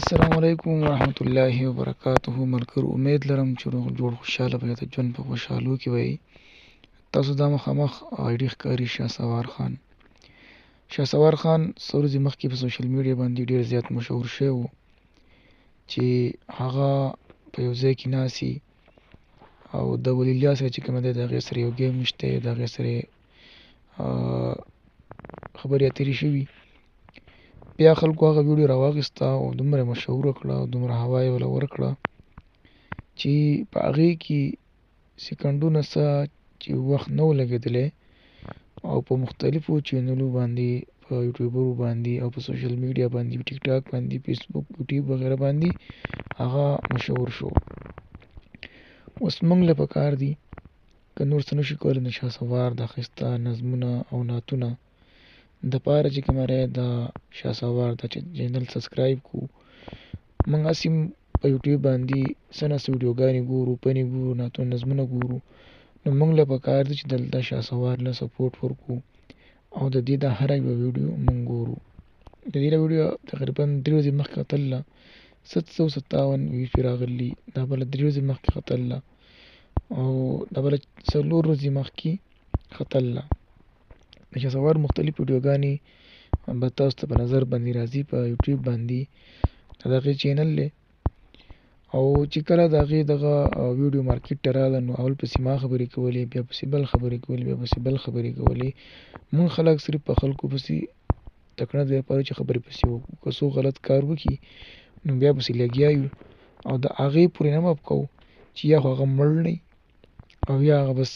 السلام علیکم ورحمت الله وبرکاته. ملګرو، امید لرم چې روغ جوړ خوشحاله به د ژوند په خوشحالو کې وئ. تاسو دا مخامخ آیډي ښکاري شهسوار خان. شهسوار خان څو ورځې مخکې په سوشل میډیا باندې ډېر زیات مشهور شوی و چې هغه په یو ځای کې ناستي او د ولی الله سره چې کومه دی د هغې سره یو ګیم شته، د هغې سره خبرې اترې شوي. بیا خلکو هغه ویډیو راواخیسته او دومره مشهوره کړه او دومره هوا یې وله ورکړه چې په هغې کې سیکنډونه څه چې وخت نه و لګېدلی او په مختلفو چینلو باندې، په یوټیوبرو باندې او په سوشل میډیا باندې، ټیک ټاک باندې، فیسبوک، یوټیوب وغیره باندې هغه مشهور شو. اوس موږ له پکار دي که نور څه نشو کولی د شهسوار دا ښایسته نظمونه او نعتونه د پاره چې کومه دی د شهسوار دا چینل سبسکرایب کړو. موږ هسې په یوټیوب باندې څه نه څه ویډیوګانې ګورو، پنې ګورو، نعتونه، نظمونه ګورو. نو موږ له پکار دي چې دلته شهسوار له سپورټ ورکړو او د دې دا هره یوه ویډیو موږ ګورو. د دې ویډیو تقریبا 3 ورځې مخکې ختله 757 ویوز پرې راغلي، دا بله 3 ورځې مخکې ختله او دا بله 4 ورځې مخکې ختله. د شهسوار مختلف ویډیوګانې به تاسو ته په نظر باندې راځي په یوټیوب باندې. د هغې چینل دی او چې کله د هغې دغه ویډیو مارکیټ ته راغله نو اول پسې ما خبرې کولې، بیا پسې بل خبرې کولې، بیا پسې بل خبرې کولې. مونږ خلک صرف په خلکو پسې تکړه دی لپاره چې خبرې پسې وکړو. که څوک غلط کار وکړي نو بیا پسې لګیا یو او د هغې پورې نه مف کوو چې یا خو هغه مړ نه او یا هغه بس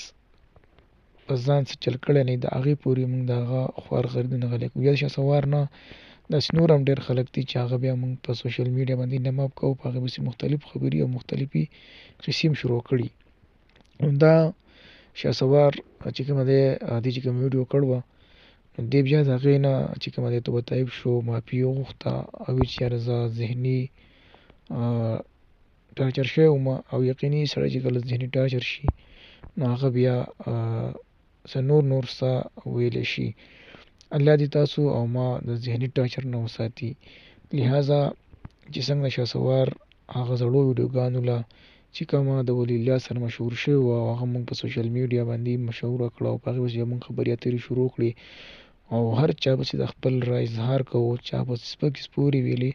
په ځان څه چل کړی نه، د هغې پورې موږ د هغه خوارغریدونه غلی کوو. بیا د شهسوار نه داسې نور هم ډېر خلک دي چې هغه بیا موږ په سوشل میډیا باندې نه ماپ کوو، په هغې پسې مختلف خبرې او مختلفې قصې هم شروع کړي. دا شهسوار چې کومه دی دې چې کومه ویډیو کړې وه نو دې بیا د هغې نه چې کومه دی توبه طیب شو، معافي یې وغوښته او ویل چې یاره زه ذهني ټارچر شوی وم او یقیني سړی چې کله ذهني ټارچر شي نو هغه بیا څه نور څه ویلی شي. الله دې تاسو او ما د ذهني ټارچر نه وساتي. لہذا چې څنګه د شهسوار هغه زړو ویډیوګانو له چې کومه د ولی الله سره مشهور شوی وه او هغه موږ په سوشل میډیا باندې مشهوره کړه او په هغې پسې موږ خبرې اترې شروع کړې او هر چا پسې د خپل رای اظهار کوو، چا پسې سپکې سپورې ویلې.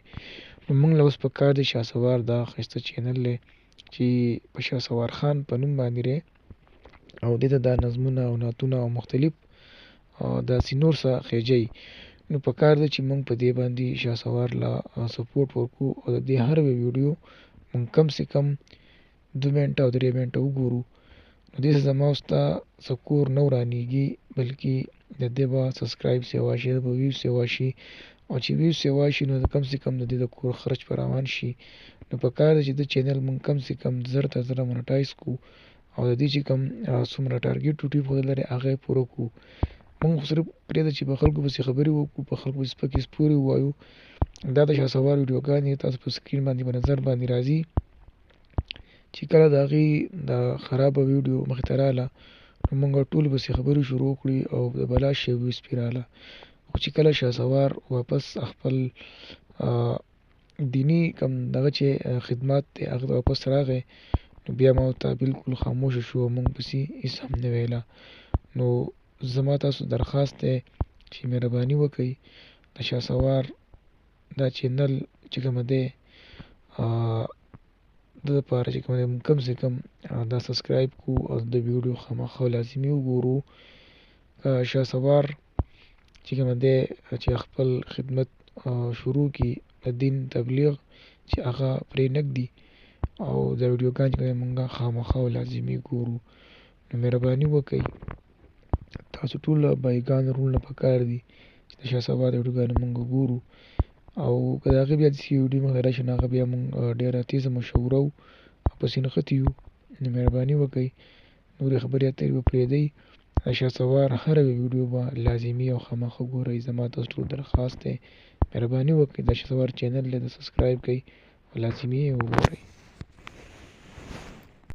نو موږ له اوس پکار دی شهسوار دا ښایسته چینل دی چې په شهسوار خان په نوم باندې دی او دې ته دا نظمونه او نعتونه او مختلف داسې نور څه خیجئ. نو پکار ده چې موږ په دې باندې شهسوار له سپورټ ورکړو او د دې هر یوه ویډیو موږ کم سے کم 2 منټه او 3 منټه وګورو. نو دې سره زما او ستا څه کور نه ورانېږي بلکې د دې به سبسکرایب سیوا شي، د به ویوز سیوا شي او چې ویوز سیوا شي نو کم سے کم د دې د کور خرچ به روان شي. نو پکار ده چې د چینل موږ کم سے کم 1000 تر 1000 مونټایز کړو او د دې چې کوم څومره ټارګېټ یوټیوب ښودلی دی هغه یې پوره کړو. موږ خو صرف پرېږده چې په خلکو پسې خبرې وکړو، په خلکو پسې سپکې سپورې ووایو. دا د شهسوار ویډیوګانې تاسو په سکرین باندې په نظر باندې راځي چې کله د هغې د خرابه ویډیو مخې ته راغله نو موږ ټولو پسې خبرې شروع کړې او د بلا شی ویوز پرې راغله. خو چې کله شهسوار واپس خپل دیني کوم دغه چې خدمات دی هغه ته واپس راغی نو بیا ما ورته بالکل خاموشه شو او موږ پسې هېڅ هم نه ویله. نو زما تاسو درخواست دی چې مهرباني وکئ د شهسوار دا چینل چې کومه دی د دپاره چې کومه دی موږ کم سے کم دا سبسکرایب کړو او د ویډیو خامخا لازمي وګورو. شهسوار چې کومه دی چې خپل خدمت شروع کړي د دین تبلیغ چې هغه پرې نږدي او د ویډیوګانې چې کومه موږ خامخا لازمي ګورو. نو مهرباني وکئ تاسو ټول بایګان وروڼه پکار دي چې د شهسوار د ویډیوګانې موږ ګورو او که د هغې بیا داسې ویډیو مخې ته راشي نو هغه بیا موږ ډېره تیزه مشهوره او پسې نښتي یو. نو مهرباني وکئ نورې خبرې اترې به پرېږدئ، د شهسوار هره یوه ویډیو به لازمي او خامخا ګورئ. زما تاسو ټولو درخواست دی مهرباني وکئ د شهسوار چینل دی د سبسکرایب کړئ او لازمي یې وګورئ.